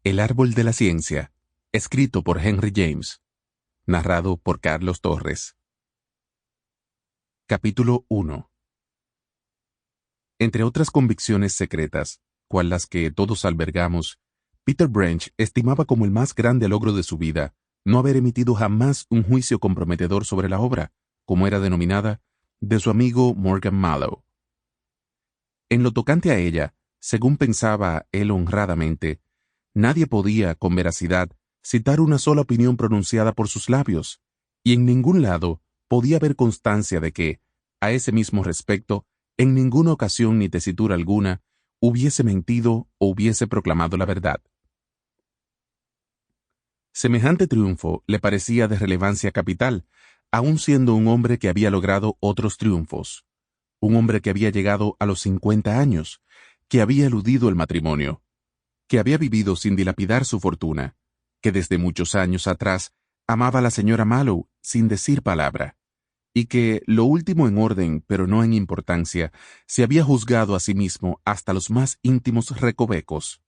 El árbol de la ciencia, escrito por Henry James, narrado por Carlos Torres. Capítulo 1. Entre otras convicciones secretas, cual las que todos albergamos, Peter Branch estimaba como el más grande logro de su vida no haber emitido jamás un juicio comprometedor sobre la obra, como era denominada, de su amigo Morgan Mallow. En lo tocante a ella, según pensaba él honradamente, nadie podía, con veracidad, citar una sola opinión pronunciada por sus labios, y en ningún lado podía haber constancia de que, a ese mismo respecto, en ninguna ocasión ni tesitura alguna, hubiese mentido o hubiese proclamado la verdad. Semejante triunfo le parecía de relevancia capital, aun siendo un hombre que había logrado otros triunfos. Un hombre que había llegado a los 50 años, que había eludido el matrimonio, que había vivido sin dilapidar su fortuna, que desde muchos años atrás amaba a la señora Mallow sin decir palabra, y que, lo último en orden pero no en importancia, se había juzgado a sí mismo hasta los más íntimos recovecos.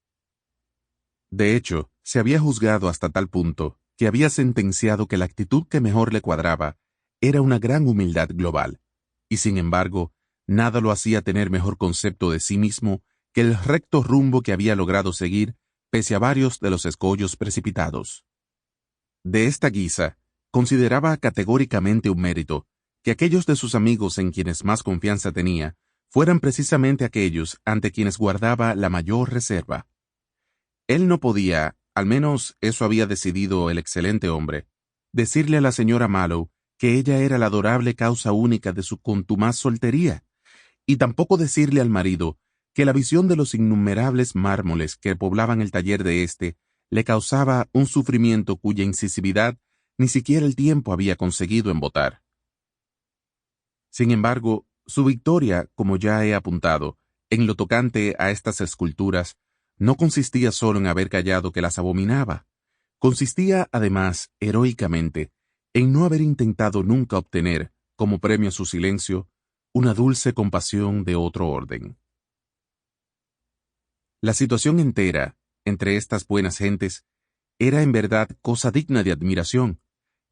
De hecho, se había juzgado hasta tal punto que había sentenciado que la actitud que mejor le cuadraba era una gran humildad global, y sin embargo, nada lo hacía tener mejor concepto de sí mismo que el recto rumbo que había logrado seguir pese a varios de los escollos precipitados. De esta guisa, consideraba categóricamente un mérito que aquellos de sus amigos en quienes más confianza tenía fueran precisamente aquellos ante quienes guardaba la mayor reserva. Él no podía, al menos eso había decidido el excelente hombre, decirle a la señora Mallow que ella era la adorable causa única de su contumaz soltería, y tampoco decirle al marido que la visión de los innumerables mármoles que poblaban el taller de éste le causaba un sufrimiento cuya incisividad ni siquiera el tiempo había conseguido embotar. Sin embargo, su victoria, como ya he apuntado, en lo tocante a estas esculturas, no consistía solo en haber callado que las abominaba, consistía además, heroicamente, en no haber intentado nunca obtener, como premio a su silencio, una dulce compasión de otro orden. La situación entera, entre estas buenas gentes, era en verdad cosa digna de admiración,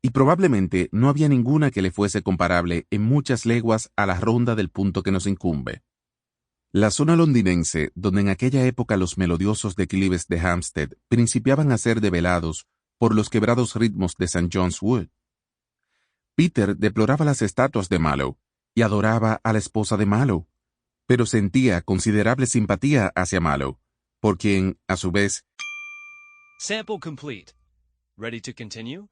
y probablemente no había ninguna que le fuese comparable en muchas leguas a la ronda del punto que nos incumbe. La zona londinense, donde en aquella época los melodiosos declives de Hampstead principiaban a ser develados por los quebrados ritmos de St. John's Wood. Peter deploraba las estatuas de Mallow y adoraba a la esposa de Mallow, pero sentía considerable simpatía hacia Mallow, por quien, a su vez, Sample complete. Ready to continue?